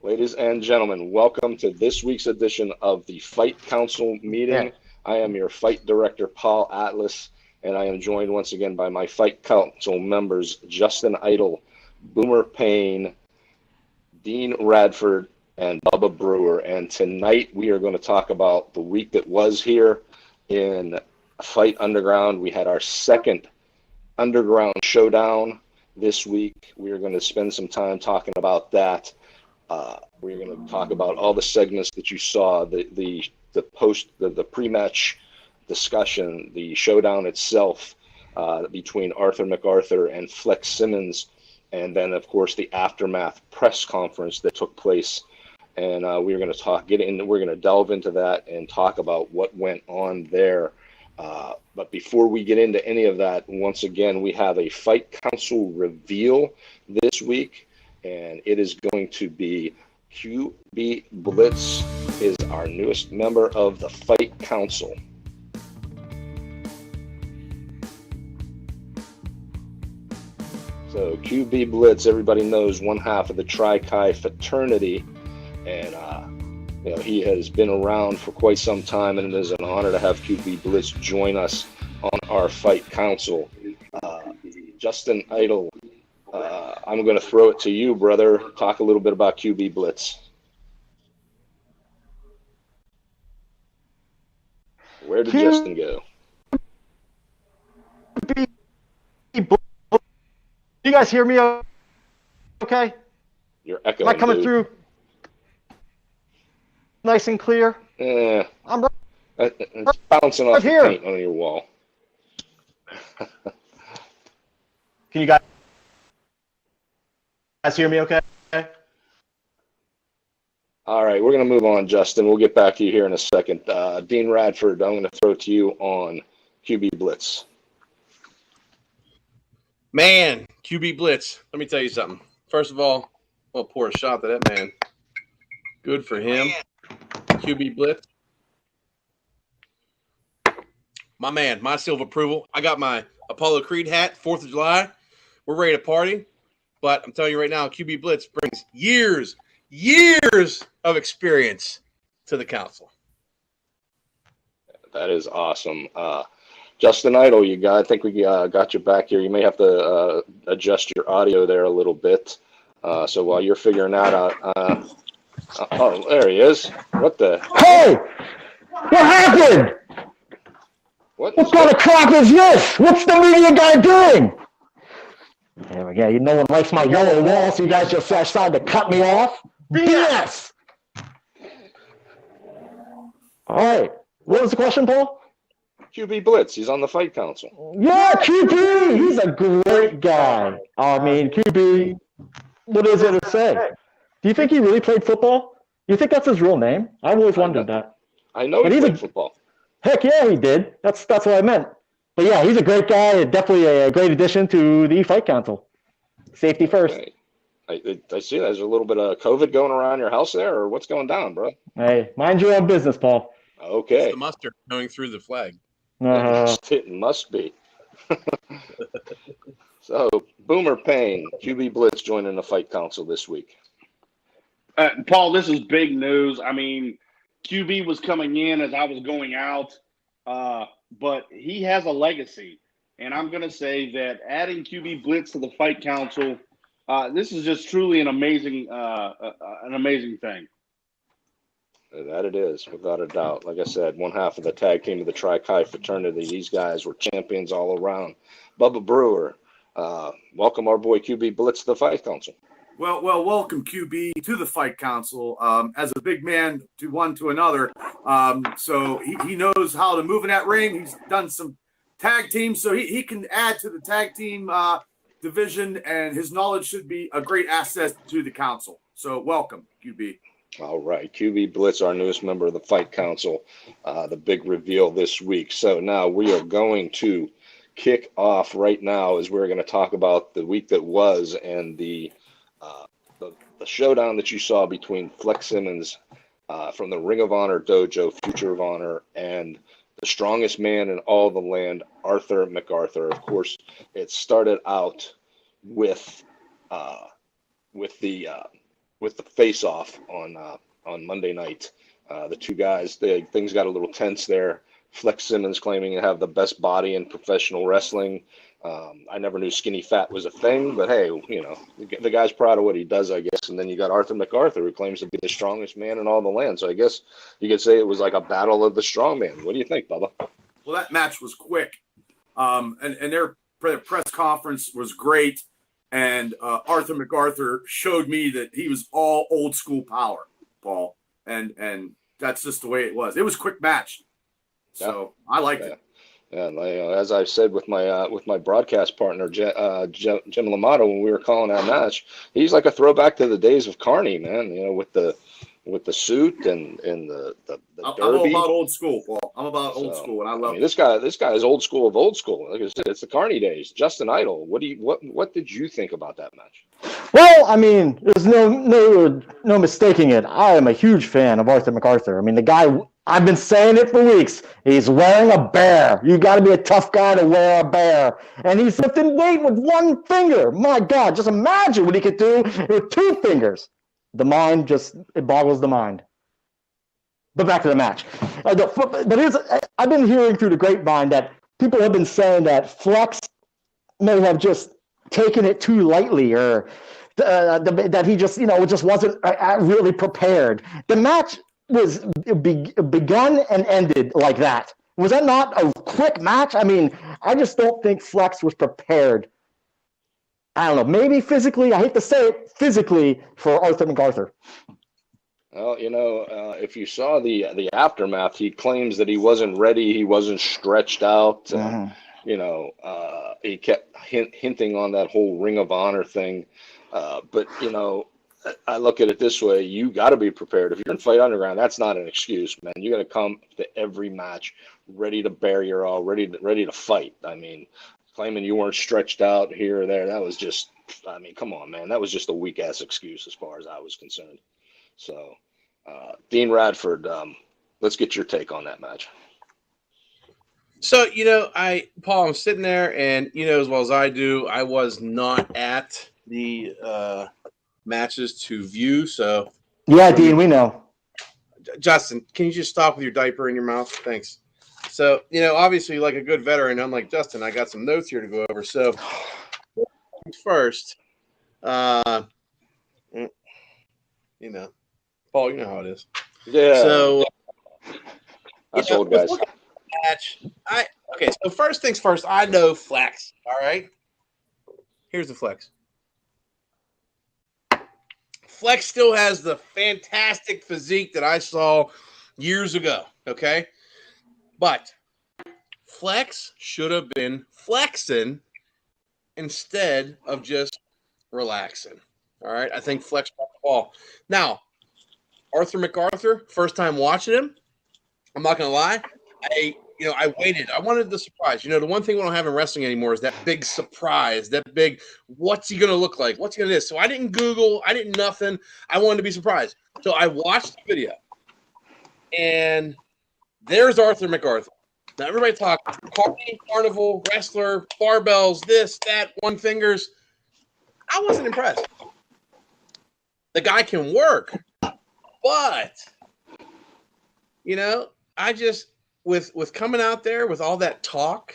Ladies and gentlemen, welcome to this week's edition of the Fight Council meeting. I am your fight director, Paul Atlas, and I am joined once again by my Fight Council members, Justin Idle, Boomer Payne, Dean Radford, and Bubba Brewer. And tonight we are going to talk about the week that was here in Fight Underground. We had our second Underground Showdown this week. We are going to spend some time talking about that. We're going to talk about all the segments that you saw, the pre-match discussion, the showdown itself between Arthur McArthur and Flex Simmons, and then of course the aftermath press conference that took place. And we're going to delve into that and talk about what went on there. But before we get into any of that, once again, we have a Fight Council reveal this week, and it is going to be QB Blitz is our newest member of the Fight Council. So QB Blitz, everybody knows, one half of the Tri-Chi fraternity, and he has been around for quite some time, and it is an honor to have QB Blitz join us on our Fight Council. Justin Idle, I'm going to throw it to you, brother. Talk a little bit about QB Blitz. Where did Justin go? You guys hear me okay? You're echoing, Am I coming through nice and clear? Yeah. I'm it's bouncing off the paint on your wall. Can you guys hear me okay? All right, we're going to move on, Justin. We'll get back to you here in a second. Dean Radford, I'm going to throw it to you on QB Blitz. Man, QB Blitz. Let me tell you something. First of all, I'll pour a shot to that man. Good for him. QB Blitz. My man, my seal of approval. I got my Apollo Creed hat, 4th of July. We're ready to party. But I'm telling you right now, QB Blitz brings years of experience to the council. That is awesome. Justin Idle, I think we got you back here. You may have to adjust your audio there a little bit. So while you're figuring that out, oh, there he is. What the? Hey! What happened? What kind of crap is this? What's the media guy doing? There we go. No one likes my yellow wall, so you guys just decided to cut me off? BS! All right. What was the question, Paul? QB Blitz. He's on the Fight Council. Yeah, QB. He's a great guy. I mean, QB, what is it to say? Do you think he really played football? You think that's his real name? I've always wondered that. I know he played football. Heck yeah, he did. That's what I meant. But yeah, he's a great guy. Definitely a great addition to the Fight Council. Safety first. Hey, I see there's a little bit of COVID going around your house there, or what's going down, bro? Hey, mind your own business, Paul. Okay. It's the mustard going through the flag. It must be. So, Boomer Payne, QB Blitz joining the Fight Council this week. Paul, this is big news. I mean, QB was coming in as I was going out, but he has a legacy. And I'm going to say that adding QB Blitz to the Fight Council, this is just truly an amazing thing. That it is, without a doubt. Like I said, one half of the tag team of the Tri-Chi fraternity. These guys were champions all around. Bubba Brewer, welcome our boy QB Blitz to the Fight Council. Well, welcome QB to the Fight Council. As a big man to one to another, so he knows how to move in that ring. He's done some tag team, so he can add to the tag team division, and his knowledge should be a great asset to the council. So welcome, QB. All right, QB Blitz, our newest member of the Fight Council, the big reveal this week. So now we are going to kick off right now as we're going to talk about the week that was and the showdown that you saw between Flex Simmons from the Ring of Honor Dojo, Future of Honor, and the strongest man in all the land, Arthur McArthur. Of course, it started out with the face-off on Monday night. The two guys, things got a little tense there. Flex Simmons claiming to have the best body in professional wrestling. I never knew skinny fat was a thing, but hey, you know, the guy's proud of what he does, I guess. And then you got Arthur McArthur, who claims to be the strongest man in all the land. So I guess you could say it was like a battle of the strongman. What do you think, Bubba? Well, that match was quick, and their press conference was great. And Arthur McArthur showed me that he was all old school power, Paul, and that's just the way it was. It was a quick match, so I liked it. And as I've said with my broadcast partner, Jim Lamato, when we were calling that match, he's like a throwback to the days of Carney, man. You know, with the suit and the derby. I'm all about old school, Paul. I'm about old school, and I love it. This guy is old school of old school. Like I said, it's the Carney days. Justin Idol. What did you think about that match? Well, I mean, there's no mistaking it. I am a huge fan of Arthur McArthur. I mean, the guy, I've been saying it for weeks. He's wearing a bear. You got to be a tough guy to wear a bear. And he's lifting weight with one finger. My God, just imagine what he could do with two fingers. The mind it boggles the mind. But back to the match. I've been hearing through the grapevine that people have been saying that Flex may have just taken it too lightly, or that he just wasn't really prepared. The match was begun and ended like that. Was that not a quick match? I mean, I just don't think Flex was prepared. I don't know, maybe physically, I hate to say it, physically for Arthur McArthur. Well, you know, if you saw the aftermath, he claims that he wasn't ready, he wasn't stretched out. You know, he kept hinting on that whole Ring of Honor thing. But, you know, I look at it this way. You got to be prepared. If you're in Fight Underground, that's not an excuse, man. You got to come to every match ready to bear your all, ready to fight. I mean, claiming you weren't stretched out here or there, that was just, I mean, come on, man. That was just a weak-ass excuse as far as I was concerned. So, Dean Radford, let's get your take on that match. So, you know, Paul, I'm sitting there, and you know as well as I do, I was not at the matches to view. So, yeah, Dean, we know. Justin, can you just stop with your diaper in your mouth? Thanks. So, you know, obviously, like a good veteran, unlike Justin, I got some notes here to go over. So, first, you know, Paul, you know how it is. Yeah. So, that's old guys. Match. Okay, so first things first, I know Flex. All right. Here's the Flex. Flex still has the fantastic physique that I saw years ago. Okay. But Flex should have been flexing instead of just relaxing. All right. I think Flex got the ball. Now, Arthur McArthur, first time watching him, I'm not going to lie. I waited. I wanted the surprise. You know, the one thing we don't have in wrestling anymore is that big surprise, that big, what's he going to look like? What's he going to do? So I didn't Google. I didn't nothing. I wanted to be surprised. So I watched the video. And there's Arthur McArthur. Now, everybody talks carnival, wrestler, barbells, this, that, one fingers. I wasn't impressed. The guy can work. But, you know, I just, with coming out there with all that talk,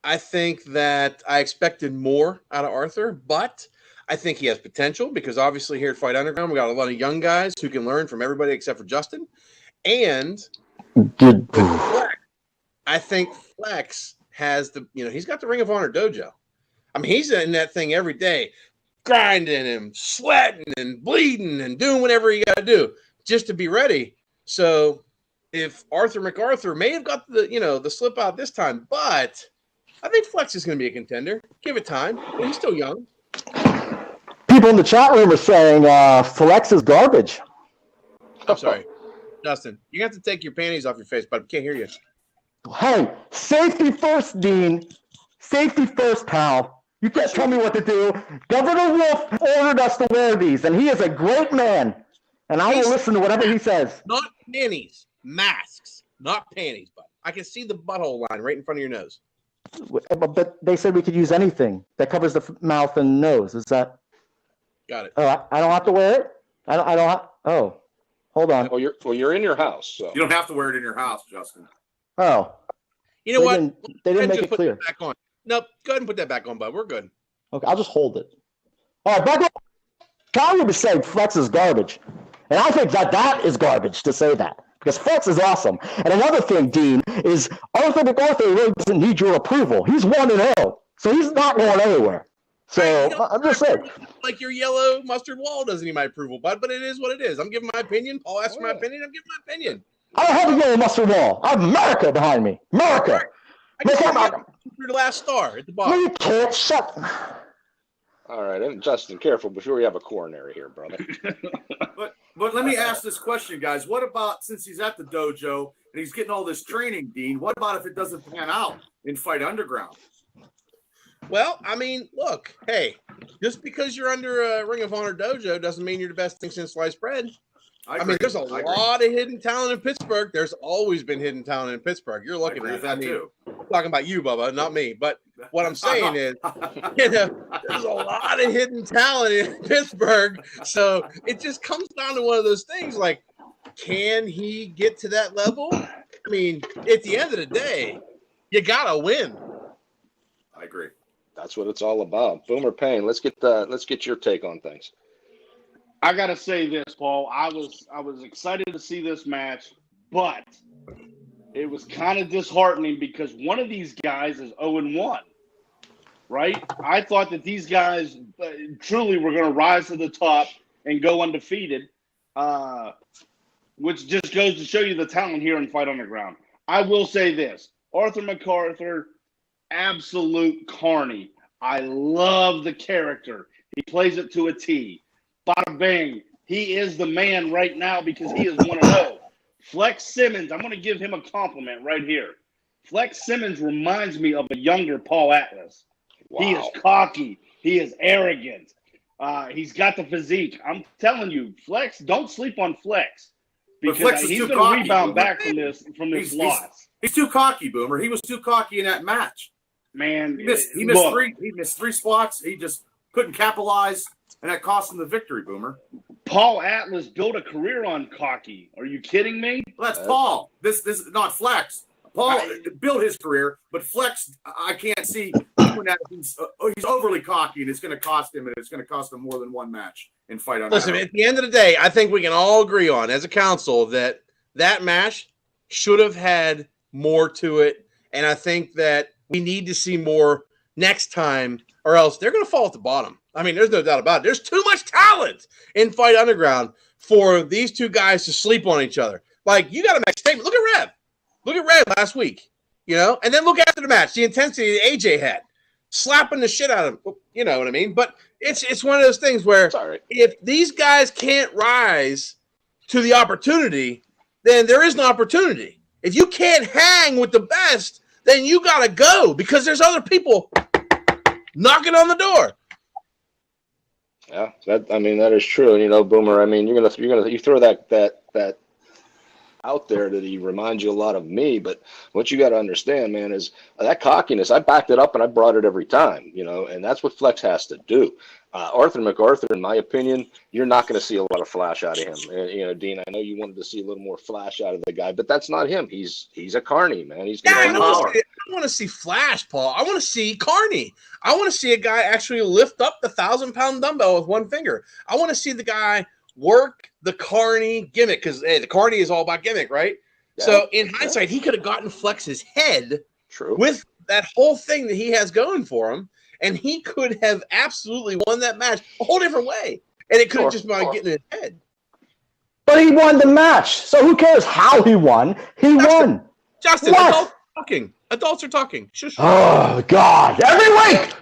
I think that I expected more out of Arthur, but I think he has potential because obviously here at Fight Underground, we got a lot of young guys who can learn from everybody except for Justin. And with Flex, I think Flex has he's got the Ring of Honor dojo. I mean, he's in that thing every day, grinding and sweating and bleeding and doing whatever you got to do just to be ready. So if Arthur McArthur may have got the slip out this time, but I think Flex is going to be a contender. Give it time. He's still young. People in the chat room are saying Flex is garbage. I'm sorry, Justin. You have to take your panties off your face, but I can't hear you. Hey, safety first, Dean. Safety first, pal. You can't tell me what to do. Governor Wolf ordered us to wear these, and he is a great man. And I will listen to whatever he says. Not panties, masks, not panties. But I can see the butthole line right in front of your nose. But they said we could use anything that covers the mouth and nose. Is that? Got it. I don't have to wear it. I don't. Oh, hold on. Well, you're in your house, so You don't have to wear it in your house, Justin. Oh. You know what? They didn't make it clear. Back on. Nope. Go ahead and put that back on, bud. We're good. Okay, I'll just hold it. All right, back on. Callie was saying Flex is garbage. And I think that is garbage to say that. Because Flex is awesome. And another thing, Dean, is Arthur McArthur really doesn't need your approval. He's 1-0. So he's not going anywhere. So I'm just saying. Like your yellow mustard wall doesn't need my approval, bud, but it is what it is. I'm giving my opinion. Paul asked for my opinion. I'm giving my opinion. I don't have a yellow mustard wall. I have America behind me. America. I can see your last star at the bottom. No, you can't. Shut. All right, and Justin, careful before we have a coronary here, brother. But let me ask this question, guys. What about, since he's at the dojo and he's getting all this training, Dean, what about if it doesn't pan out in Fight Underground? Well, I mean, look, hey, just because you're under a Ring of Honor dojo doesn't mean you're the best thing since sliced bread. I mean, there's a lot of hidden talent in Pittsburgh. There's always been hidden talent in Pittsburgh. You're looking at that too. I'm talking about you, Bubba, not me. But what I'm saying is, there's a lot of hidden talent in Pittsburgh. So it just comes down to one of those things like, can he get to that level? I mean, at the end of the day, you got to win. I agree. That's what it's all about. Boomer Payne, let's get your take on things. I gotta say this, Paul. I was excited to see this match, but it was kind of disheartening because one of these guys is 0-1, right? I thought that these guys truly were going to rise to the top and go undefeated, which just goes to show you the talent here in Fight Underground. I will say this. Arthur McArthur, absolute carny. I love the character. He plays it to a T. Bada bang. He is the man right now because he is 1-0. Flex Simmons, I'm going to give him a compliment right here. Flex Simmons reminds me of a younger Paul Atlas. Wow. He is cocky. He is arrogant. He's got the physique. I'm telling you, Flex, don't sleep on Flex because he's going to rebound back from this loss. He's too cocky, Boomer. He was too cocky in that match. Man, he missed three spots. He just couldn't capitalize. And that cost him the victory, Boomer. Paul Atlas built a career on cocky. Are you kidding me? Well, that's Paul. This is not Flex. Paul built his career, but Flex, I can't see doing that. He's overly cocky, and it's going to cost him, and it's going to cost him more than one match in Fight Underground. Listen, at the end of the day, I think we can all agree on, as a council, that match should have had more to it, and I think that we need to see more next time, or else they're going to fall at the bottom. I mean, there's no doubt about it. There's too much talent in Fight Underground for these two guys to sleep on each other. Like, you got to make a statement. Look at Rev. Look at Rev last week, and then look after the match, the intensity that AJ had, slapping the shit out of him. You know what I mean? But it's one of those things where if these guys can't rise to the opportunity, then there is no opportunity. If you can't hang with the best, then you got to go because there's other people knocking on the door. Yeah, that is true. Boomer, I mean, you throw that out there that he reminds you a lot of me, but what you got to understand, man, is that cockiness. I backed it up and I brought it every time, and that's what Flex has to do. Arthur McArthur, in my opinion, you're not going to see a lot of flash out of him. Dean, I know you wanted to see a little more flash out of the guy, but that's not him. He's a carny, man. He's I don't want to see flash, Paul. I want to see carny. I want to see a guy actually lift up the 1,000-pound dumbbell with one finger. I want to see the guy work the carny gimmick because, hey, the carny is all about gimmick, right? Yeah. So in hindsight, he could have gotten Flex's head with that whole thing that he has going for him. And he could have absolutely won that match a whole different way. And it could have just been getting in his head. But he won the match. So who cares how he won? He won. Justin, What? adults are talking. Adults are talking. Shush. Oh, God. Every week.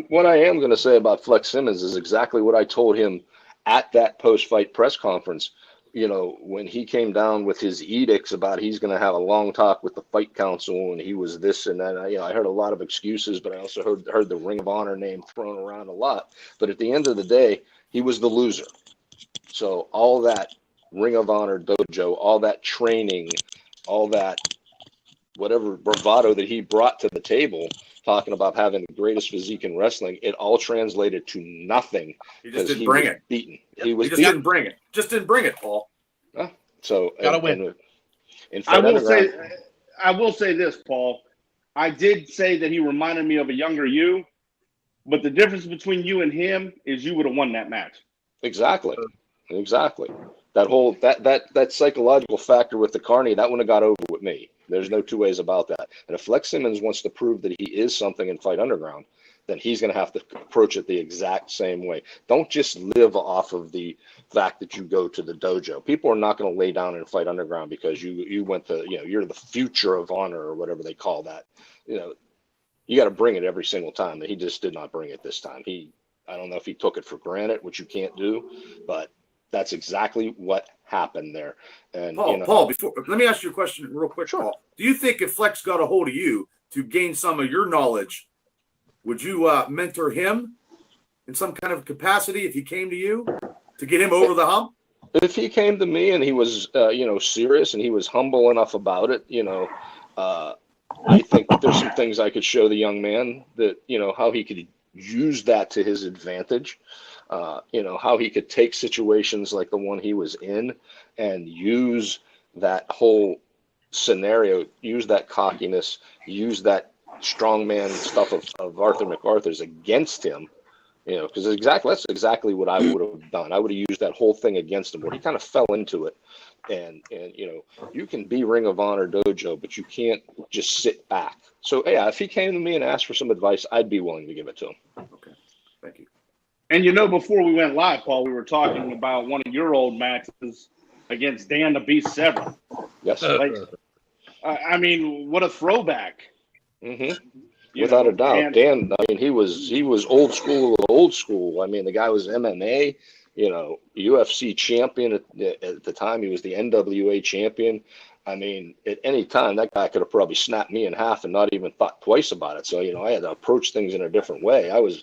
What I am going to say about Flex Simmons is exactly what I told him at that post-fight press conference. You know, when he came down with his edicts about he's going to have a long talk with the fight council and he was this and that. I heard a lot of excuses, but I also heard the Ring of Honor name thrown around a lot. But at the end of the day, he was the loser. So all that Ring of Honor dojo, all that training, all that whatever bravado that he brought to the table, talking about having the greatest physique in wrestling, it all translated to nothing. He just didn't bring it. Beaten. Yep. He just didn't bring it. Just didn't bring it, Paul. So gotta win. I will say this, Paul. I did say that he reminded me of a younger you, but the difference between you and him is you would have won that match. Exactly. That whole that psychological factor with the Carney, that wouldn't have got over with me. There's no two ways about that. And if Flex Simmons wants to prove that he is something in Fight Underground, then he's going to have to approach it the exact same way. Don't just live off of the fact that you go to the dojo. People are not going to lay down and Fight Underground because you went to, you're the future of honor or whatever they call that. You got to bring it every single time. He just did not bring it this time. I don't know if he took it for granted, which you can't do, but that's exactly what happened there. And Paul, let me ask you a question real quick. Sure. Paul, do you think if Flex got a hold of you to gain some of your knowledge, would you mentor him in some kind of capacity if he came to you to get him over the hump? If he came to me and he was, serious and he was humble enough about it, I think that there's some things I could show the young man that, how he could use that to his advantage. How he could take situations like the one he was in and use that whole scenario, use that cockiness, use that strongman stuff of Arthur McArthur's against him, because that's exactly what I would have done. I would have used that whole thing against him, where he kind of fell into it. And you can be Ring of Honor dojo, but you can't just sit back. So, yeah, if he came to me and asked for some advice, I'd be willing to give it to him. Okay, thank you. And before we went live, Paul, we were talking about one of your old matches against Dan the Beast Severn. Yes. What a throwback. Mm-hmm. Without a doubt. Dan, he was old school. The guy was MMA, UFC champion at the time. He was the NWA champion. At any time, that guy could have probably snapped me in half and not even thought twice about it. So, I had to approach things in a different way. I was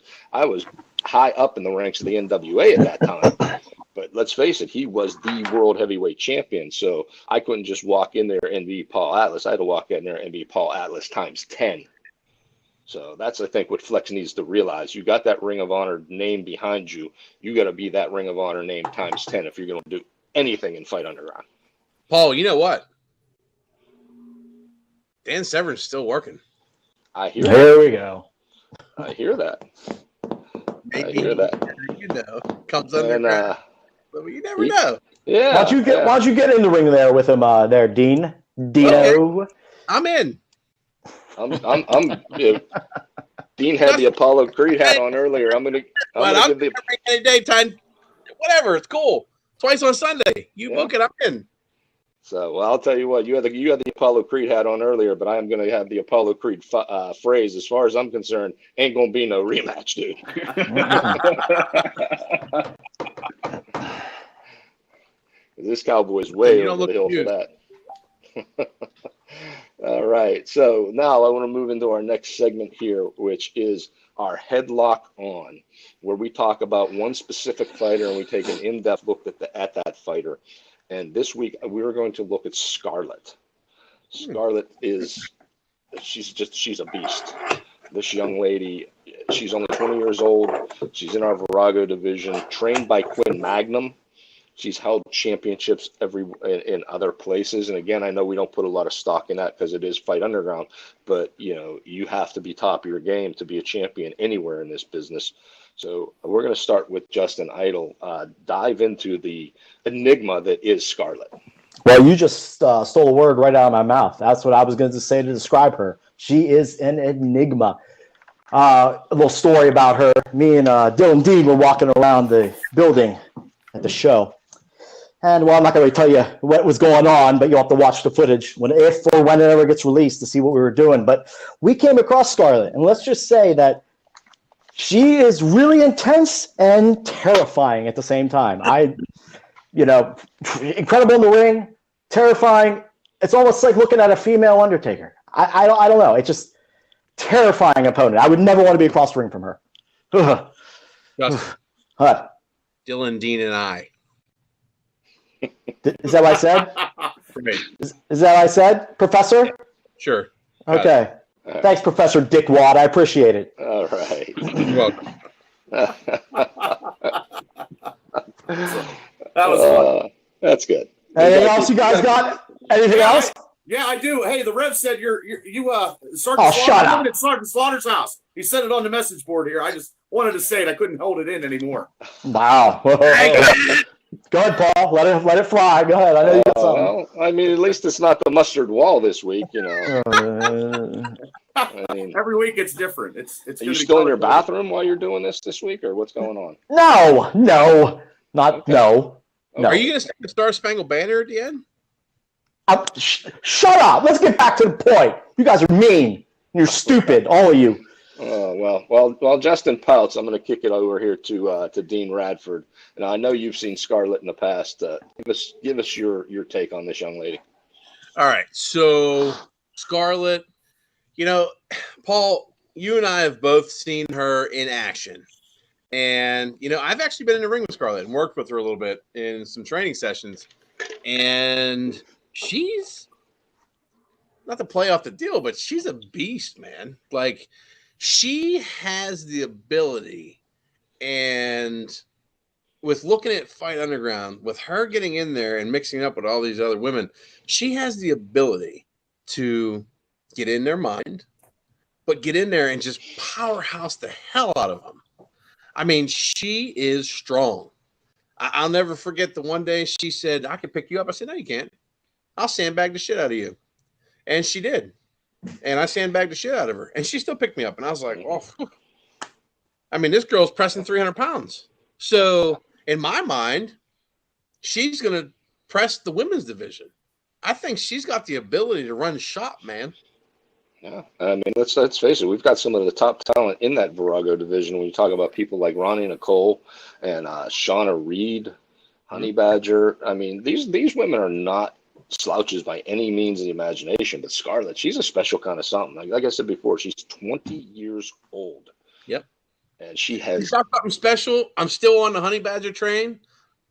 high up in the ranks of the NWA at that time. But let's face it, he was the world heavyweight champion. So I couldn't just walk in there and be Paul Atlas. I had to walk in there and be Paul Atlas times 10. So that's, I think, what Flex needs to realize. You got that Ring of Honor name behind you. You got to be that Ring of Honor name times 10 if you're going to do anything in Fight Underground. Paul, you know what? Dan Severn's still working. I hear There we go. I hear that. Comes under but you never know. Yeah. Why'd you get in the ring there with him there, Dean? Dino? Okay. I'm in. Dean had the Apollo Creed hat on earlier. I'm gonna give the any daytime. Whatever, it's cool. Twice on Sunday. You book it, I'm in. So, I'll tell you what, you had the Apollo Creed hat on earlier, but I am going to have the Apollo Creed phrase. As far as I'm concerned, ain't going to be no rematch, dude. This cowboy's way over the hill for that. All right. So now I want to move into our next segment here, which is our Headlock On, where we talk about one specific fighter and we take an in-depth look at that fighter. And this week we're going to look at Scarlett. Scarlett she's a beast. This young lady, she's only 20 years old. She's in our Virago division, trained by Quinn Magnum. She's held championships in other places. And again, I know we don't put a lot of stock in that because it is Fight Underground, but you have to be top of your game to be a champion anywhere in this business. So we're going to start with Justin Idol. Dive into the enigma that is Scarlett. Well, you just stole a word right out of my mouth. That's what I was going to say to describe her. She is an enigma. A little story about her. Me and Dylan Dean were walking around the building at the show. And, well, I'm not going to tell you what was going on, but you'll have to watch the footage if or when it ever gets released to see what we were doing. But we came across Scarlett, and let's just say that she is really intense and terrifying at the same time. Incredible in the ring, terrifying. It's almost like looking at a female Undertaker. I don't know. It's just terrifying opponent. I would never want to be across the ring from her. Justin, What? Dylan, Dean, and I. Is that what I said? Right. Is that what I said, Professor? Sure. Okay. Thanks, Professor Dick Watt. I appreciate it. All right. You're welcome. That was fun. That's good. Anything else you guys got? Anything else? Yeah, I do. Hey, the Rev said you Oh, Sergeant shut up. at Sergeant Slaughter's house. He said it on the message board here. I just wanted to say it. I couldn't hold it in anymore. Wow. Go ahead, Paul. Let it fly. Go ahead. I know you got something. Well, I mean, at least it's not the mustard wall this week, I mean, Every week it's different. It's. are you still in your bathroom while you're doing this week, or what's going on? No. No. Okay. Are you going to sing the Star Spangled Banner at the end? Shut up. Let's get back to the point. You guys are mean. You're stupid, all of you. Well, Justin pouts. I'm going to kick it over here to Dean Radford. And I know you've seen Scarlett in the past. Give us your take on this young lady. All right. So Scarlett, Paul, you and I have both seen her in action. And, I've actually been in the ring with Scarlett and worked with her a little bit in some training sessions. And she's not to play off the deal, but she's a beast, man. Like, she has the ability, and with looking at Fight Underground, with her getting in there and mixing up with all these other women, she has the ability to get in their mind, but get in there and just powerhouse the hell out of them. I mean, she is strong. I'll never forget the one day she said, I can pick you up. I said, no, you can't. I'll sandbag the shit out of you. And she did. And I sandbagged the shit out of her. And she still picked me up. And I was like, oh, I mean, this girl's pressing 300 pounds. So in my mind, she's going to press the women's division. I think she's got the ability to run shop, man. Yeah, I mean, let's face it. We've got some of the top talent in that Virago division. When you talk about people like Ronnie Nicole and Shauna Reed, Honey Badger. I mean, these women are not slouches by any means of the imagination. But Scarlett, she's a special kind of something. Like I said before, she's 20 years old. Yep. And she has She's got something special. I'm still on the Honey Badger train.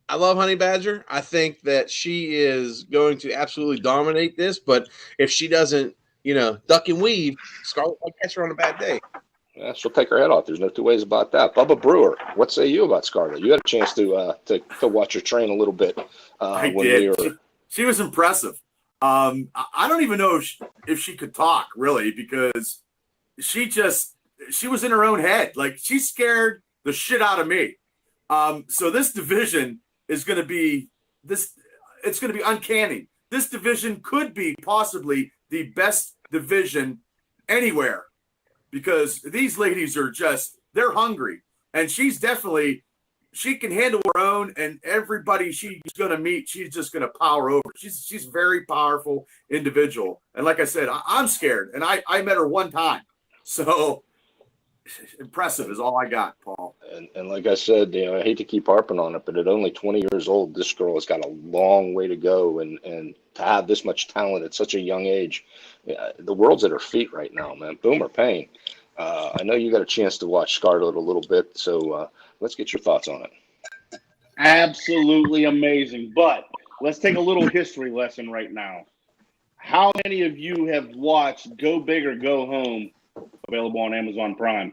I love Honey Badger. I think that she is going to absolutely dominate this. But if she doesn't, duck and weave, Scarlett will catch her on a bad day. Yeah, she'll take her head off. There's no two ways about that. Bubba Brewer, what say you about Scarlett? You had a chance to watch her train a little bit. I did. She was impressive. I don't even know if she could talk, really, because she was in her own head. Like, she scared the shit out of me. So this division is going to be it's going to be uncanny. This division could be possibly the best division anywhere, because these ladies are they're hungry, and she can handle her own, and everybody she's going to meet, she's just going to power over. She's a very powerful individual. And like I said, I'm scared, and I met her one time. So impressive is all I got, Paul. And like I said, I hate to keep harping on it, but at only 20 years old, this girl has got a long way to go. And to have this much talent at such a young age, the world's at her feet right now, man. Boomer Payne. I know you got a chance to watch Scarlett a little bit, so let's get your thoughts on it. Absolutely amazing. But let's take a little history lesson right now. How many of you have watched Go Big or Go Home, available on Amazon Prime?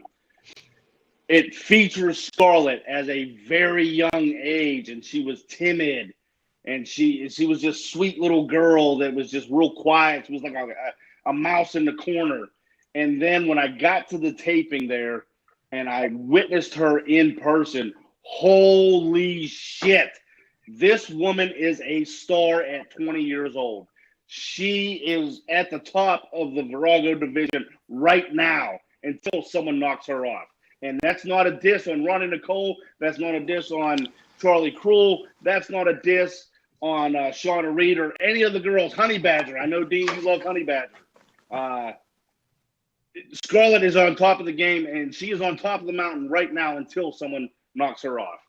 It features Scarlett as a very young age, and she was timid, and she was just sweet little girl that was just real quiet. She was like a mouse in the corner. And then when I got to the taping there and I witnessed her in person, holy shit, this woman is a star at 20 years old. She is at the top of the Virago division right now until someone knocks her off. And that's not a diss on Ronnie Nicole. That's not a diss on Charlie Cruel. That's not a diss on Shauna Reed or any of the girls. Honey Badger. I know, Dean, you love Honey Badger. Scarlett is on top of the game, and she is on top of the mountain right now until someone knocks her off.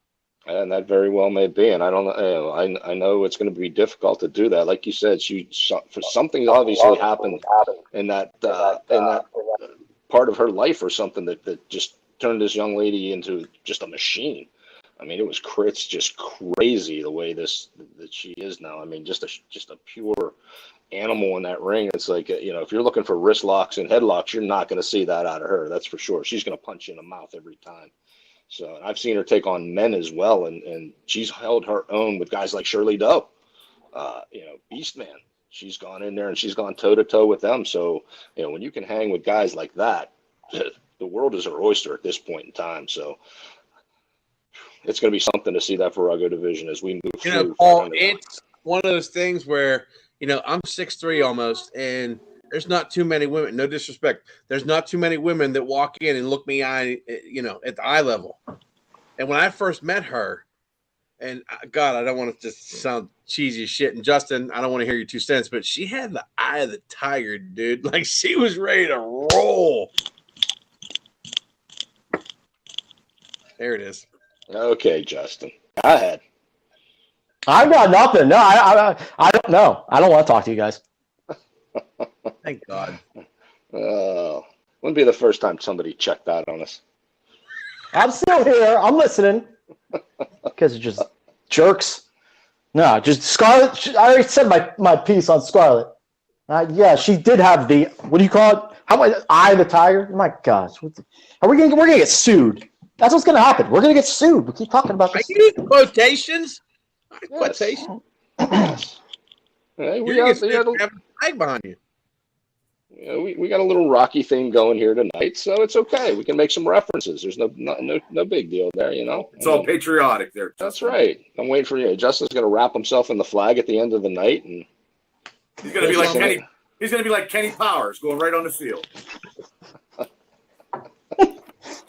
And that very well may be. And I don't know. I know it's going to be difficult to do that. Like you said, for something obviously happened in that part of her life or something that just turned this young lady into just a machine. I mean, it's just crazy the way that she is now. I mean, just a pure animal in that ring. It's like, if you're looking for wrist locks and headlocks, you're not going to see that out of her. That's for sure. She's going to punch you in the mouth every time. So I've seen her take on men as well, and she's held her own with guys like Shirley Doe, Beastman. She's gone in there and she's gone toe-to-toe with them. So, when you can hang with guys like that, the world is her oyster at this point in time. So it's going to be something to see that Virago division as we move through. Paul, it's one of those things where, I'm 6'3" almost, and there's not too many women, no disrespect, there's not too many women that walk in and look me at the eye level. And when I first met her, and God, I don't want to just sound cheesy as shit, and Justin, I don't want to hear your 2 cents, but she had the eye of the tiger, dude. Like, she was ready to roll. There it is. Okay, Justin. Go ahead. I've got nothing. No, I don't know. I don't want to talk to you guys. Thank God. Wouldn't be the first time somebody checked out on us. I'm still here. I'm listening. Because it's just jerks. No, just Scarlett. I already said my piece on Scarlett. Yeah, she did have the, what do you call it? How about eye of the tiger? My gosh. We're going to get sued. That's what's going to happen. We're going to get sued. We keep talking about this. I use quotations. Quotation. Hey, we got a flag behind you. We got a little Rocky thing going here tonight, so it's okay. We can make some references. There's no big deal there, It's all patriotic there. That's right. I'm waiting for you. Justin's going to wrap himself in the flag at the end of the night, and he's going to be like Kenny. He's going to be like Kenny Powers, going right on the field.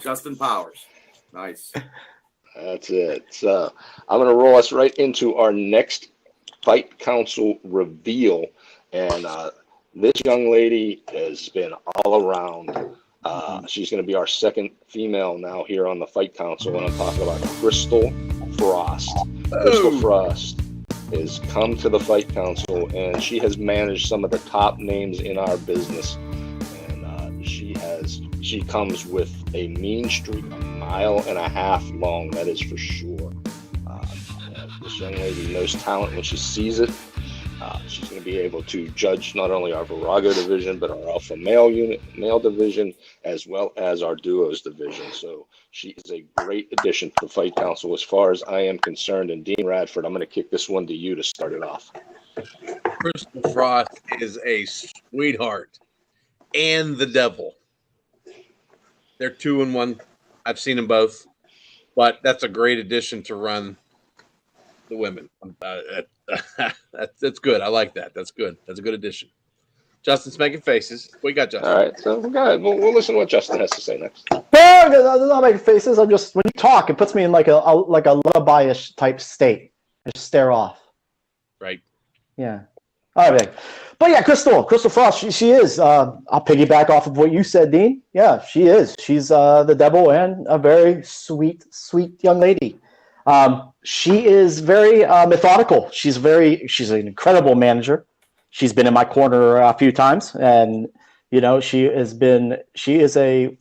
Justin Powers, nice. That's it. So I'm going to roll us right into our next Fight Council reveal, and this young lady has been all around. She's going to be our second female now here on the Fight Council, and I'm talking about Crystal Frost. Crystal Frost has come to the Fight Council, and she has managed some of the top names in our business. And she comes with a mean streak, 1.5 miles long, that is for sure. This young lady knows talent when she sees it. She's going to be able to judge not only our Virago division, but our Alpha male division, as well as our Duos division. So she is a great addition to the Fight Council as far as I am concerned. And Dean Radford, I'm going to kick this one to you to start it off. Crystal Frost is a sweetheart and the devil. They're 2 in 1. I've seen them both, but that's a great addition to run the women. That's good. I like that. That's good. That's a good addition. Justin's making faces. What you got, Justin? All right, so go ahead. We'll listen to what Justin has to say next. No, I'm not making faces. I'm just, when you talk, it puts me in like a lullaby-ish type state. I just stare off. Right. Yeah. All right. But yeah, Crystal Frost, she is. I'll piggyback off of what you said, Dean. Yeah, she is. She's the devil and a very sweet young lady. She is very methodical. She's an incredible manager. She's been in my corner a few times, and she is a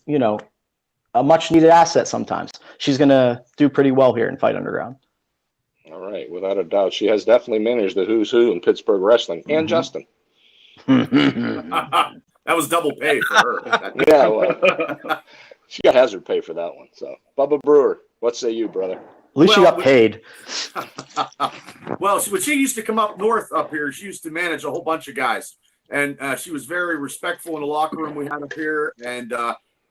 much needed asset sometimes. She's gonna do pretty well here in Fight Underground. All right, without a doubt, she has definitely managed the who's who in Pittsburgh wrestling, and Justin. That was double pay for her. Yeah, well, she got hazard pay for that one. So, Bubba Brewer, what say you, brother? At least she got paid. Well, when she used to come up north up here, she used to manage a whole bunch of guys. And she was very respectful in the locker room we had up here. And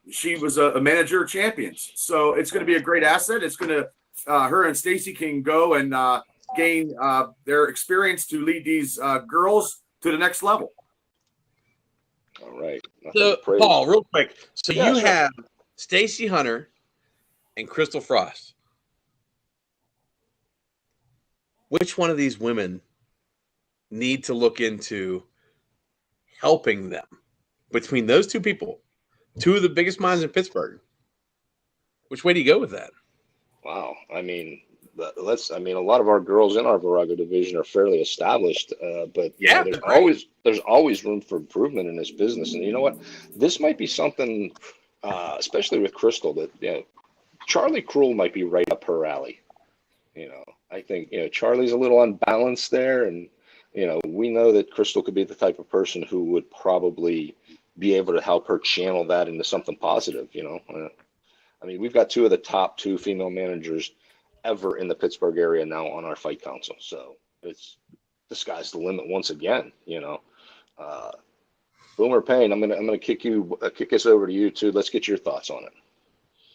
she was a manager of champions. So it's going to be a great asset. It's going to, her and Stacy can go and gain their experience to lead these girls to the next level. All right. So, Paul, real quick. So Yeah, you sure. have Stacy Hunter and Crystal Frost. which one of these women need to look into helping them? Between those two people, two of the biggest minds in Pittsburgh, which way do you go with that? Wow. I mean, a lot of our girls in our Virago division are fairly established, but Yeah, there's always room for improvement in this business. And you know what? This might be something, especially with Crystal, that Charlie Cruel might be right up her alley. I think Charlie's a little unbalanced there, and we know that Crystal could be the type of person who would probably be able to help her channel that into something positive. We've got two of the top two female managers ever in the Pittsburgh area now on our fight council. So it's the sky's the limit once again. Boomer Payne, I'm gonna kick us over to you too. Let's get your thoughts on it.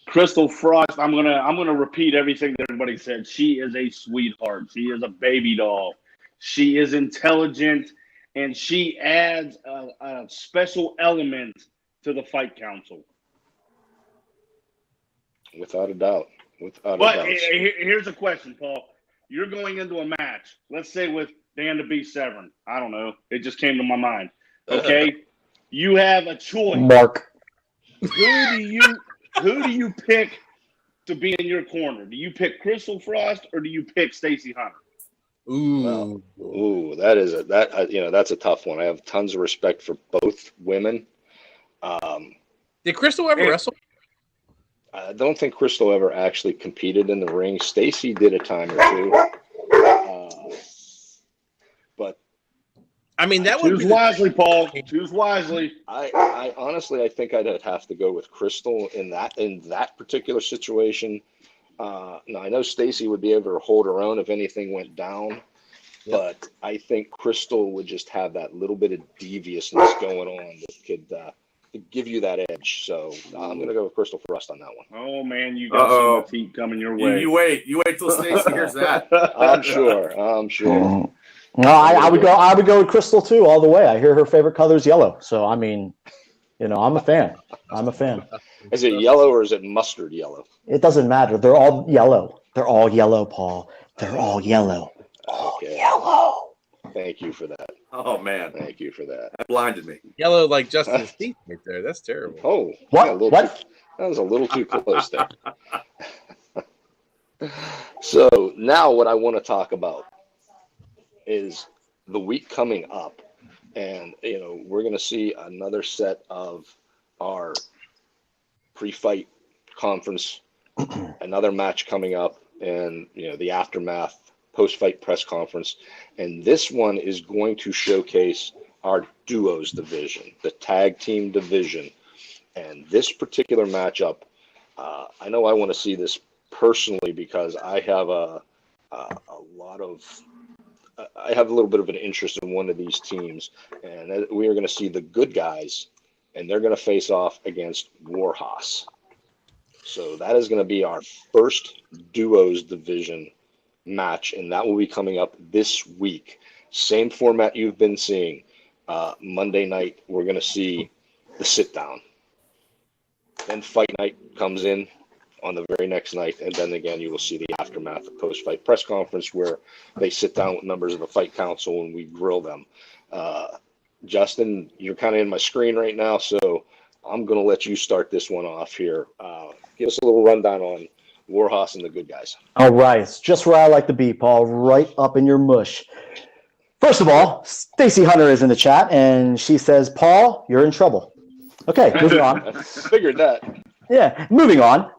Crystal Frost, I'm gonna repeat everything that everybody said. She is a sweetheart. She is a baby doll. She is intelligent, and she adds a special element to the fight council. Without a doubt. But here's a question, Paul. You're going into a match, let's say with Dan the Beast Severn. I don't know. It just came to my mind. Okay? You have a choice. Mark. Who do you pick to be in your corner? Do you pick Crystal Frost or do you pick Stacey Hunter? Ooh, that's a tough one. I have tons of respect for both women. Did Crystal ever wrestle? I don't think Crystal ever actually competed in the ring. Stacey did a time or two. But I mean, that would choose wisely, Paul. Choose wisely. I honestly, I think I'd have to go with Crystal in that particular situation. Now I know Stacey would be able to hold her own if anything went down, but I think Crystal would just have that little bit of deviousness going on that could give you that edge. So I'm going to go with Crystal Frost on that one. Oh man, you got so much heat coming your way. You wait till Stacey hears that. I'm sure. No, I would go with Crystal too, all the way. I hear her favorite color is yellow. So I mean, I'm a fan. Is it yellow or is it mustard yellow? It doesn't matter. They're all yellow. They're all yellow, Paul. They're all yellow. Okay. Yellow. Thank you for that. Oh man, thank you for that. That blinded me. Yellow like Justin's teeth right there. That's terrible. Oh, what? That was a little too close there. So now what I want to talk about is the week coming up, and we're going to see another set of our pre-fight conference, another match coming up, and the aftermath post-fight press conference, and this one is going to showcase our duos division, the tag team division, and this particular matchup. I know I want to see this personally because I have I have a little bit of an interest in one of these teams, and we are going to see the good guys, and they're going to face off against Warhorse. So that is going to be our first duos division match, and that will be coming up this week. Same format you've been seeing. Monday night, we're going to see the sit down. Then fight night comes in on the very next night, and then again you will see the aftermath, the post-fight press conference where they sit down with members of the fight council and we grill them. Justin, you're kind of in my screen right now, so I'm going to let you start this one off here. Give us a little rundown on Warhorse and the good guys. All right. It's just where I like to be, Paul, right up in your mush. First of all, Stacey Hunter is in the chat, and she says, Paul, you're in trouble. Okay, moving on. I figured that. Yeah, moving on.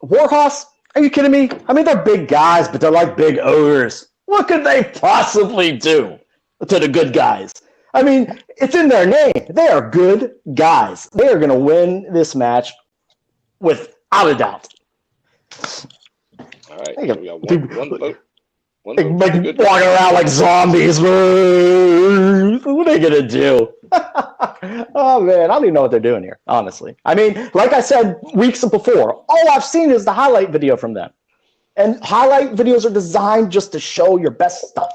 Warhorse, are you kidding me? I mean, they're big guys, but they're like big ogres. What could they possibly do to the good guys? I mean, it's in their name. They are good guys. They are going to win this match without a doubt. All right, we got one vote. Walking around like zombies. What are they going to do? Oh, man, I don't even know what they're doing here, honestly. I mean, like I said weeks before, all I've seen is the highlight video from them. And highlight videos are designed just to show your best stuff.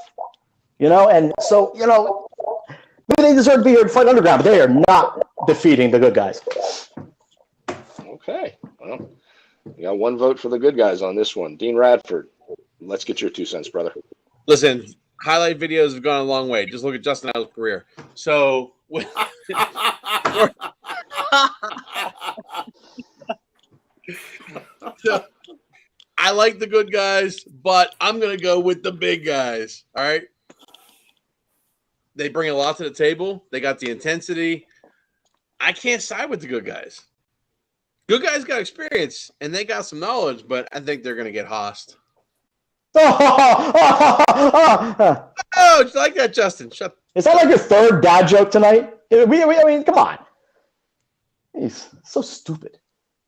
And so, maybe they deserve to be here to fight Underground, but they are not defeating the good guys. Okay. Well, we got one vote for the good guys on this one. Dean Radford, let's get your 2 cents, brother. Listen, highlight videos have gone a long way. Just look at Justin Idle's career. So, I like the good guys, but I'm going to go with the big guys. All right. They bring a lot to the table. They got the intensity. I can't side with the good guys. Good guys got experience, and they got some knowledge, but I think they're going to get hossed. Oh, do you like that, Justin? Shut. Is that like your third dad joke tonight? I mean, come on. He's so stupid.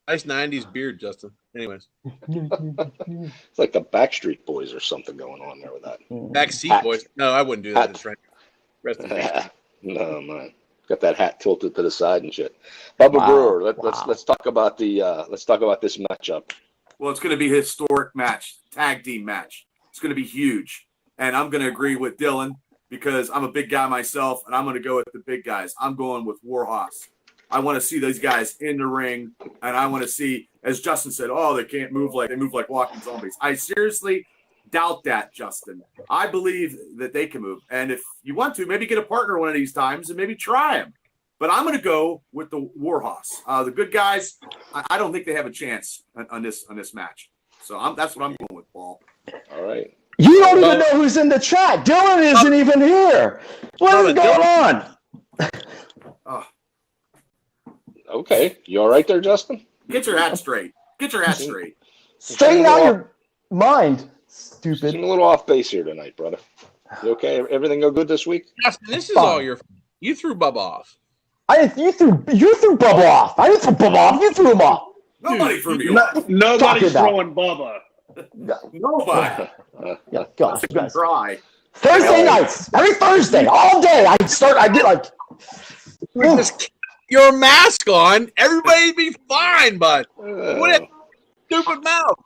Nice 90s beard, Justin. Anyways. It's like the Backstreet Boys or something going on there with that. Backseat Boys. No, I wouldn't do that. That's right. Rest in peace. No, man. Got that hat tilted to the side and shit. Bubba Brewer, let's talk about this matchup. Well, it's going to be a historic match, tag team match. It's going to be huge. And I'm going to agree with Dylan because I'm a big guy myself, and I'm going to go with the big guys. I'm going with Warhorse. I want to see those guys in the ring, and I want to see, as Justin said, they can't move they move like walking zombies. I seriously doubt that, Justin. I believe that they can move. And if you want to, maybe get a partner one of these times and maybe try them. But I'm going to go with the Warhorse. The good guys, I don't think they have a chance on this match. So that's what I'm going with, Paul. All right. You don't even know who's in the chat. Dylan isn't even here. What is going on? Okay. You all right there, Justin? Get your hat straight. Straighten out your mind, stupid. Seem a little off base here tonight, brother. You okay? Everything go good this week? Justin, this is all your fault. You threw Bubba off. You threw Bubba off. I didn't throw Bubba off. You threw him off. Nobody threw me off. Nobody's throwing Bubba. Nobody. Yeah, gosh, guys. Try. Thursday nights, every Thursday, all day. I did like. Just keep your mask on. Everybody'd be fine, bud. What a stupid mouth.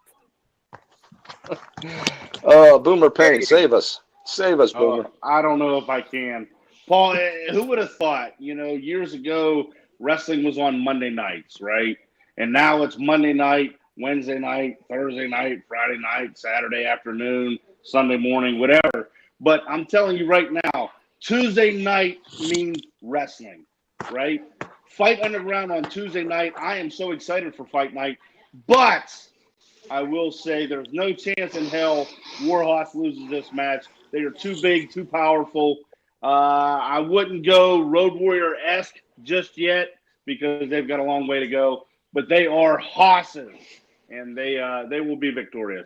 Boomer Payne, save us. Save us, Boomer. I don't know if I can. Paul, who would have thought, years ago, wrestling was on Monday nights, right? And now it's Monday night, Wednesday night, Thursday night, Friday night, Saturday afternoon, Sunday morning, whatever. But I'm telling you right now, Tuesday night means wrestling, right? Fight Underground on Tuesday night. I am so excited for Fight Night. But I will say there's no chance in hell Warhorse loses this match. They are too big, too powerful. I wouldn't go Road Warrior-esque just yet because they've got a long way to go. But they are hosses, and they will be victorious.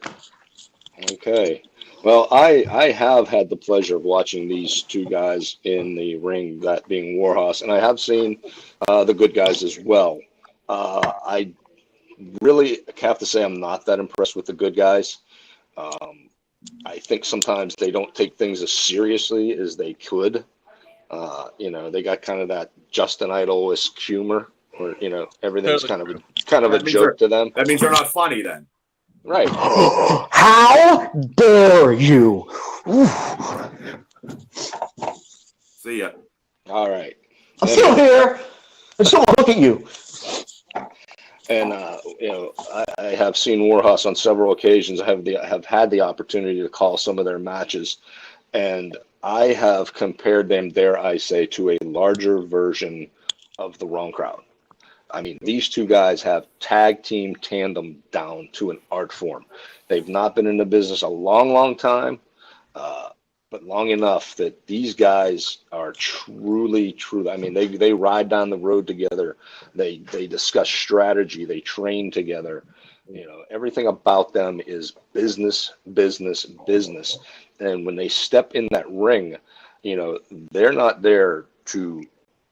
Okay. Well, I have had the pleasure of watching these two guys in the ring, that being Warhorse, and I have seen the good guys as well. I really have to say I'm not that impressed with the good guys. I think sometimes they don't take things as seriously as they could. They got kind of that Justin Idol-esque humor, where everything's kind of a joke to them. That means they're not funny then. Right. How dare you? See ya. All right. I'm still here. I just don't want to look at you. And I have seen Warhorse on several occasions. I have had the opportunity to call some of their matches, and I have compared them, dare I say, to a larger version of the Wrong Crowd. I mean, these two guys have tag team tandem down to an art form. They've not been in the business a long, long time, but long enough that these guys are truly. I mean, they ride down the road together. They discuss strategy. They train together. Everything about them is business, business, business. And when they step in that ring, they're not there to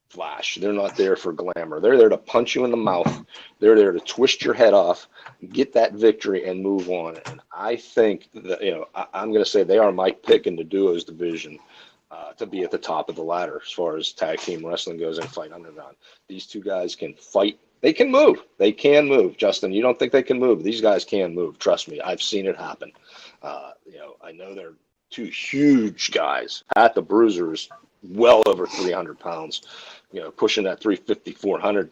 flash. They're not there for glamour. They're there to punch you in the mouth. They're there to twist your head off, get that victory, and move on. And I think that, I'm going to say they are my pick in the duos division to be at the top of the ladder as far as tag team wrestling goes and Fight Underground. These two guys can fight. They can move. They can move. Justin, you don't think they can move? These guys can move. Trust me. I've seen it happen. I know they're two huge guys. Pat the Bruiser is well over 300 pounds. Pushing that 350, 400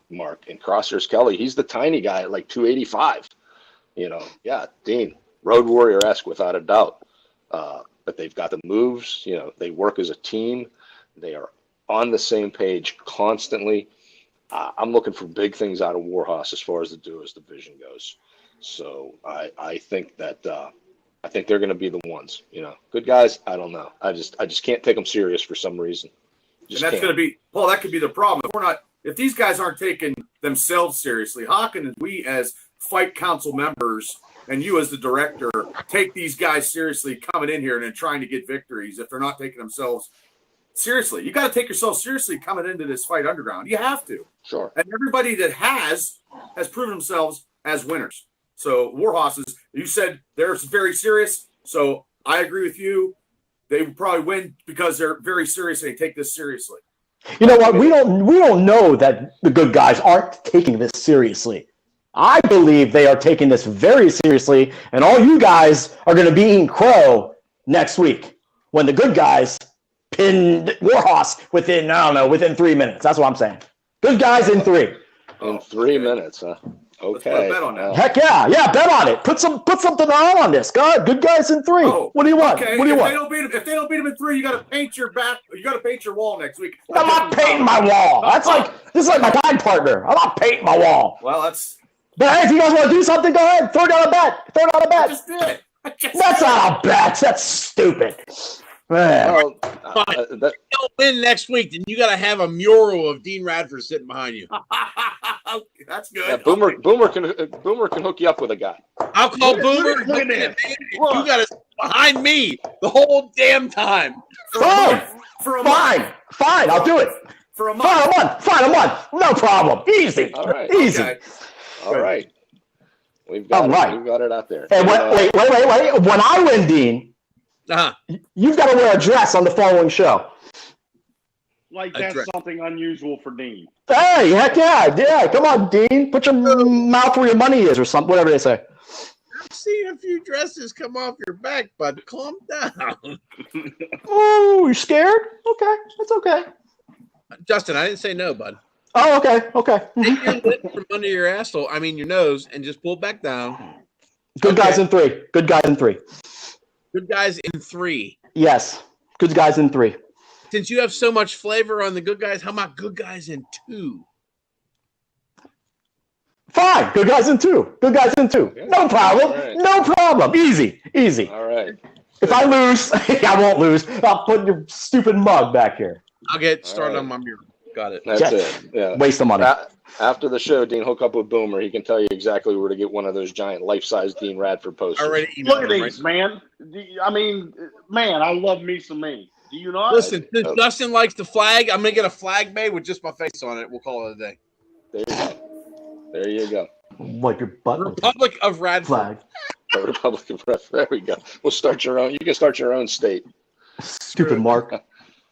mark. And Crosshairs Kelly, he's the tiny guy at like 285. Dean, Road Warrior-esque without a doubt. but they've got the moves. You know, they work as a team. They are on the same page constantly. I'm looking for big things out of Warhorse as far as the duos division goes. So I think that I think they're going to be the ones. You know, good guys. I don't know. I just can't take them serious for some reason. And that's going to be, Paul, that could be the problem. If these guys aren't taking themselves seriously, how can we as Fight Council members and you as the director take these guys seriously coming in here and then trying to get victories if they're not taking themselves seriously? You got to take yourself seriously coming into this Fight Underground. You have to. Sure. And everybody that has proven themselves as winners. So Warhorses, you said they're very serious. So I agree with you. They would probably win because they're very serious and they take this seriously. You know what? We don't know that the good guys aren't taking this seriously. I believe they are taking this very seriously, and all you guys are going to be eating crow next week when the good guys pinned Warhorse within 3 minutes. That's what I'm saying. Good guys in 3. In 3 minutes, huh? Okay. Let's put a bet on that. Heck yeah, bet on it. Put something on this. God, good guys in 3. Oh, what do you want? Okay. What do you want? If they don't beat them in 3, you got to paint your back. You got to paint your wall next week. I'm not painting my wall. This is like my time partner. I'm not painting my wall. Well, that's. But hey, if you guys want to do something, go ahead. Throw down a bet. I just did. That's not a bet. That's stupid. Man. Well, If you don't win next week, then you got to have a mural of Dean Radford sitting behind you. That's good. yeah, Boomer can hook you up with a guy. I'll call Boomer. Look at this. You got to sit behind me the whole damn time. Fine. For a month. Fine. I'll do it. For a month. Fine, a month. No problem. Easy. All right. Easy. Okay. All right. We've got it out there. And wait. When I win, Dean, you've got to wear a dress on the following show. Like that's something unusual for Dean. Hey, heck yeah. Come on, Dean. Put your mouth where your money is or something, whatever they say. I've seen a few dresses come off your back, bud. Calm down. Oh, you scared? Okay, that's okay. Justin, I didn't say no, bud. Oh, okay. Take your lip from under your asshole, your nose, and just pull it back down. Good guys in 3. Good guys in 3. Good guys in 3. Yes. Good guys in 3. Since you have so much flavor on the good guys, how about good guys in 2? Fine. Good guys in 2. Good guys in 2. Yeah. No problem. Right. No problem. Easy. All right. If I lose, I won't lose. I'll put your stupid mug back here. I'll get started on my mural. Got it. That's it. Yeah. Waste of money. After the show, Dean, hook up with Boomer. He can tell you exactly where to get one of those giant life-size Dean Radford posters. Already Look at these, man. I mean, man, I love me some me. Do you not? Listen, since Justin likes the flag, I'm going to get a flag made with just my face on it. We'll call it a day. There you go. Wipe your butt. Republic of Radford. Flag. The Republic of Radford. There we go. We'll start your own. You can start your own state. Stupid Mark.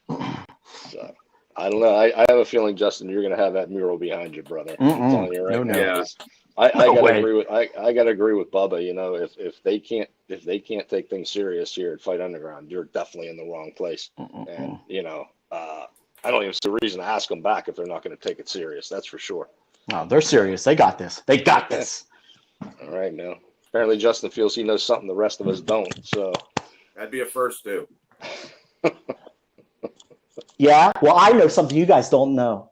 So, I don't know. I have a feeling, Justin, you're going to have that mural behind you, brother. I'm telling you right now. Yeah. I gotta agree with Bubba. You know, if they can't take things serious here at Fight Underground, you're definitely in the wrong place. And you know, I don't even see a reason to ask them back if they're not going to take it serious. That's for sure. No, they're serious. They got this. All right, now. Apparently, Justin feels he knows something the rest of us don't. So That'd be a first, too. Yeah. Well, I know something you guys don't know.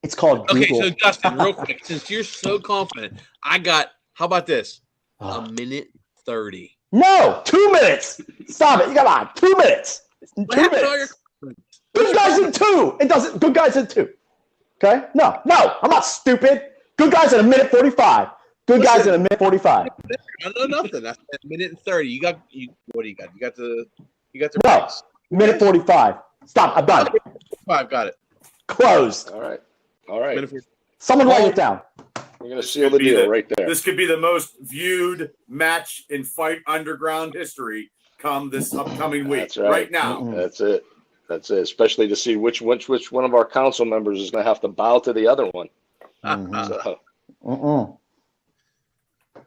It's called Google. Okay, so Justin, real quick, since you're so confident, how about this? A minute 30. No, 2 minutes. Stop it. You got on 2 minutes. What 2 happened to all minutes. Good guys in 2. It doesn't. Good guys in 2. Okay. No. I'm not stupid. Good guys in a minute 45. Good guys in a minute 45. I know nothing. That's a minute and 30. What do you got? You got the No. race. Minute 45. Stop. I'm done. 5, got it. Closed. all right. Minute 45. Someone write it down. We're gonna seal the deal right there. This could be the most viewed match in Fight Underground history come this upcoming week. That's right. Now. That's it. Especially to see which one of our council members is going to have to bow to the other one. So,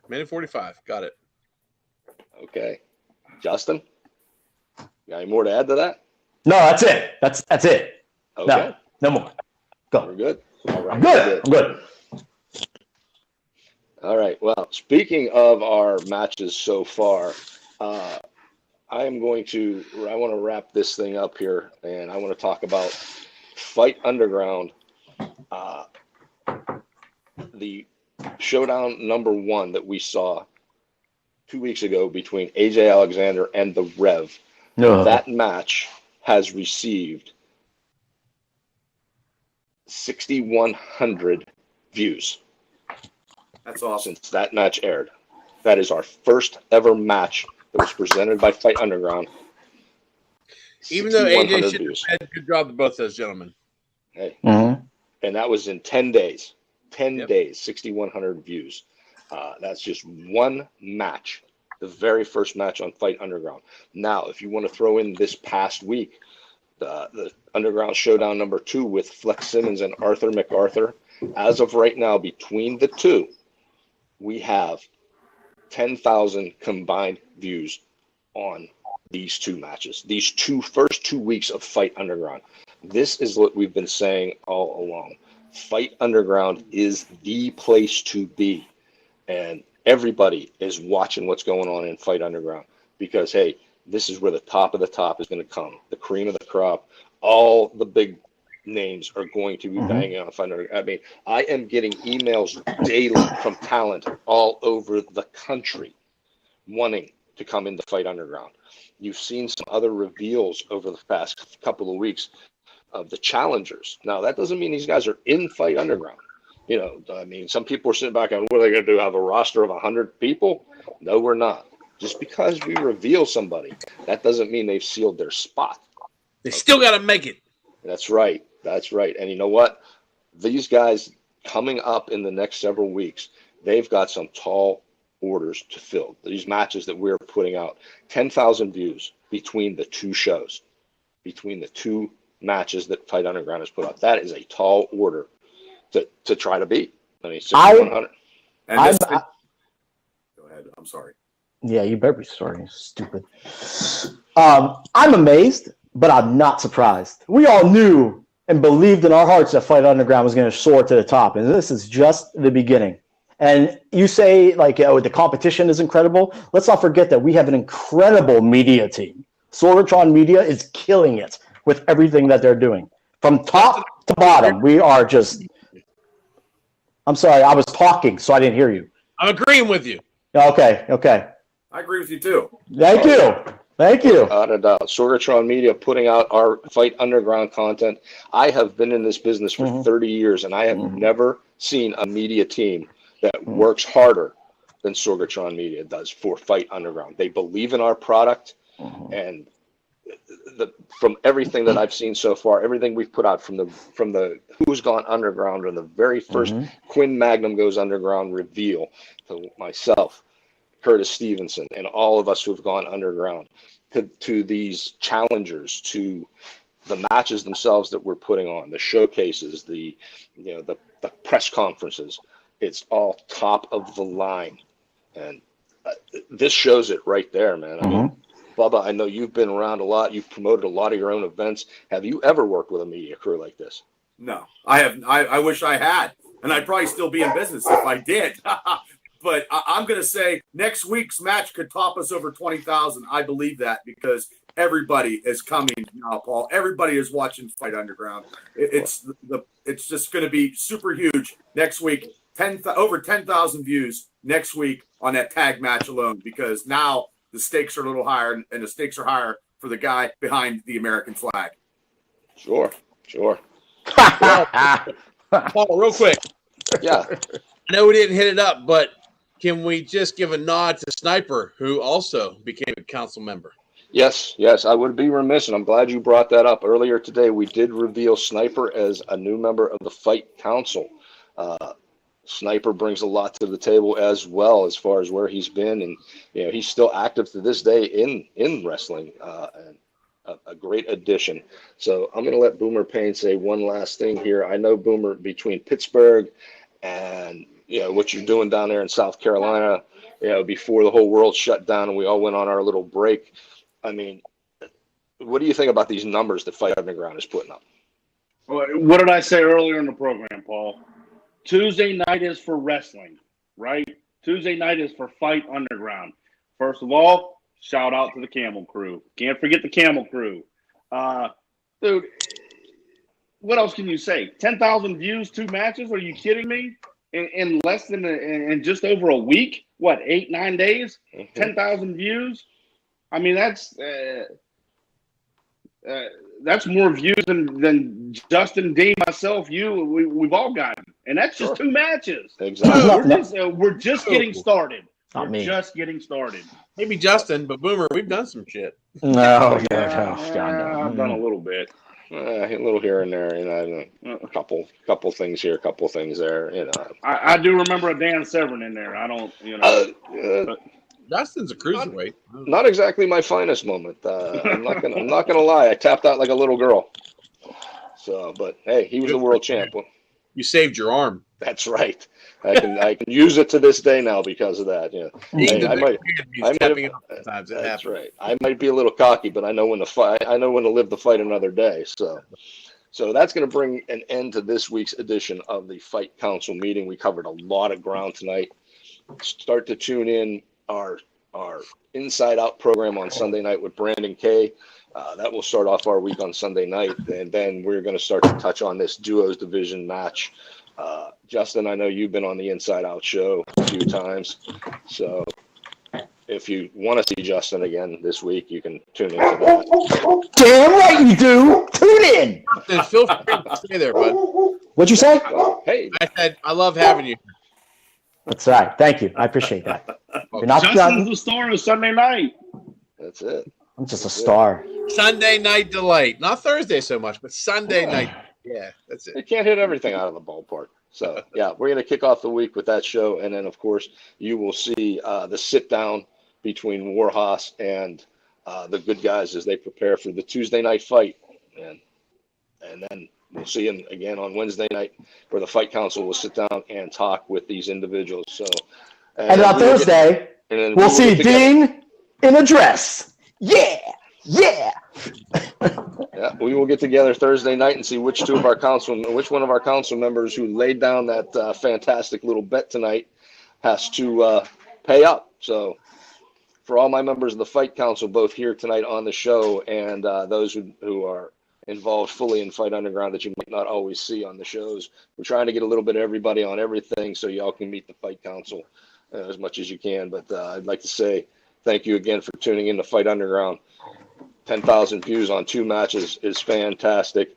Minute 45. Got it. okay, Justin, you got any more to add to that? No, that's it. That's it. Okay, No more. Go. we're good. All right, I'm good. All right. Well, speaking of our matches so far, I I want to wrap this thing up here, and I want to talk about Fight Underground, the showdown number 1 that we saw 2 weeks ago between AJ Alexander and the Rev. That match has received 6,100 views. That's awesome. Since that match aired. That is our first ever match that was presented by Fight Underground. Even though AJ should have had a good job to both those gentlemen. Hey. And that was in 10 days. 10 days, 6,100 views. That's just one match, the very first match on Fight Underground. Now, if you want to throw in this past week, the Underground Showdown number 2 with Flex Simmons and Arthur McArthur, as of right now, between the two, we have 10,000 combined views on these 2 matches, these first 2 weeks of Fight Underground. This is what we've been saying all along. Fight Underground is the place to be. And everybody is watching what's going on in Fight Underground because, hey, this is where the top of the top is going to come, the cream of the crop. All the big names are going to be banging on Fight Underground. I mean, I am getting emails daily from talent all over the country wanting to come into Fight Underground. You've seen some other reveals over the past couple of weeks of the challengers. Now, that doesn't mean these guys are in Fight Underground. You know, I mean, some people are sitting back and what are they going to do, have a roster of 100 people? No, we're not. Just because we reveal somebody, that doesn't mean they've sealed their spot. They still got to make it. That's right. That's right. And you know what? These guys coming up in the next several weeks, they've got some tall orders to fill. These matches that we're putting out, 10,000 views between the 2 shows, between the 2 matches that Fight Underground has put out. That is a tall order to try to beat. I mean, 6,100. Go ahead. I'm sorry. Yeah, you better be sorry. Stupid. I'm amazed, but I'm not surprised. We all knew and believed in our hearts that Fight Underground was going to soar to the top, and this is just the beginning. And you say, like, the competition is incredible. Let's not forget that we have an incredible media team. Sorgatron Media is killing it with everything that they're doing. From top to bottom, we are just... I'm sorry, I was talking, so I didn't hear you. I'm agreeing with you. Okay. I agree with you, too. Thank you. Without a doubt. Sorgatron Media putting out our Fight Underground content. I have been in this business for 30 years, and I have never seen a media team that works harder than Sorgatron Media does for Fight Underground. They believe in our product, and from everything that I've seen so far, everything we've put out from the Who's Gone Underground and the very first Quinn Magnum Goes Underground reveal to myself, Curtis Stevenson, and all of us who have gone underground, to these challengers, to the matches themselves that we're putting on, the showcases, the press conferences. It's all top of the line, and this shows it right there, man. I mean, Bubba, I know you've been around a lot. You've promoted a lot of your own events. Have you ever worked with a media crew like this? No, I have. I wish I had, and I'd probably still be in business if I did. But I'm going to say next week's match could top us over 20,000. I believe that because everybody is coming now, Paul. Everybody is watching Fight Underground. It's just going to be super huge next week. Over 10,000 views next week on that tag match alone because now the stakes are a little higher, and the stakes are higher for the guy behind the American flag. Sure. Paul, real quick. Yeah. I know we didn't hit it up, but can we just give a nod to Sniper, who also became a council member? Yes, I would be remiss, and I'm glad you brought that up. Earlier today, we did reveal Sniper as a new member of the Fight Council. Sniper brings a lot to the table as well as far as where he's been, and he's still active to this day in wrestling, and a great addition. So I'm going to let Boomer Payne say one last thing here. I know, Boomer, between Pittsburgh and what you're doing down there in South Carolina, before the whole world shut down and we all went on our little break. I mean, what do you think about these numbers that Fight Underground is putting up? What did I say earlier in the program, Paul? Tuesday night is for wrestling, right? Tuesday night is for Fight Underground. First of all, Shout out to the Camel Crew. Can't forget the Camel Crew. Dude, what else can you say? 10,000 views, 2 matches? Are you kidding me? In less than in just over a week? What, 8-9 days? 10,000 views? I mean, that's more views than Justin, Dean, myself, you. We've all gotten, and that's just 2 matches. Exactly. We're just getting started. Not me. Just getting started. Maybe Justin, but Boomer, we've done some shit. No, I've done a little bit. A little here and there, a couple things here, a couple things there. I do remember a Dan Severn in there. I don't, Justin's a cruiserweight. Not exactly my finest moment. I'm not gonna lie. I tapped out like a little girl. So, but hey, he was a world champ. You saved your arm. That's right. I can use it to this day now because of that. Yeah. That's right. I might be a little cocky, but I know when to fight. I know when to live the fight another day. So that's going to bring an end to this week's edition of the Fight Council meeting. We covered a lot of ground tonight. Start to tune in our Inside Out program on Sunday night with Brandon Kay. That will start off our week on Sunday night, and then we're going to start to touch on this duos division match. Justin, I know you've been on the Inside Out show a few times, so if you want to see Justin again this week, you can tune into that. Damn right you do. Tune in. Then feel free to stay there, bud. What'd you say? Hey, I said I love having you. That's right. Thank you. I appreciate that. You're not Justin's the star of Sunday night. that's it. I'm just a star. Sunday night delight. Not Thursday so much, but Sunday night. Yeah, that's it. You can't hit everything out of the ballpark. So, yeah, we're going to kick off the week with that show. And then, of course, you will see the sit-down between Warhorse and the good guys as they prepare for the Tuesday night fight. And then we'll see them again on Wednesday night where the Fight Council will sit down and talk with these individuals. So, And on Thursday, we'll see Dean in a dress. Yeah. Yeah. Yeah, we will get together Thursday night and see which one of our council members who laid down that fantastic little bet tonight has to pay up. So, for all my members of the Fight Council, both here tonight on the show and those who are involved fully in Fight Underground that you might not always see on the shows, we're trying to get a little bit of everybody on everything so y'all can meet the Fight Council as much as you can. But I'd like to say thank you again for tuning in to Fight Underground. 10,000 views on 2 matches is fantastic.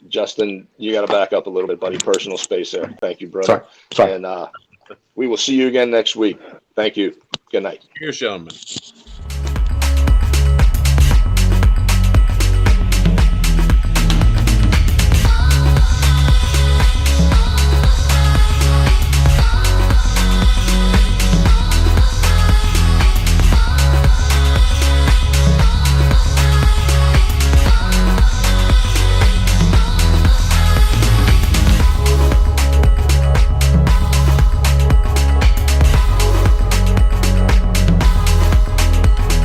Justin, you got to back up a little bit, buddy. Personal space there. Thank you, brother. Sorry. And we will see you again next week. Thank you. Good night. Cheers, gentlemen.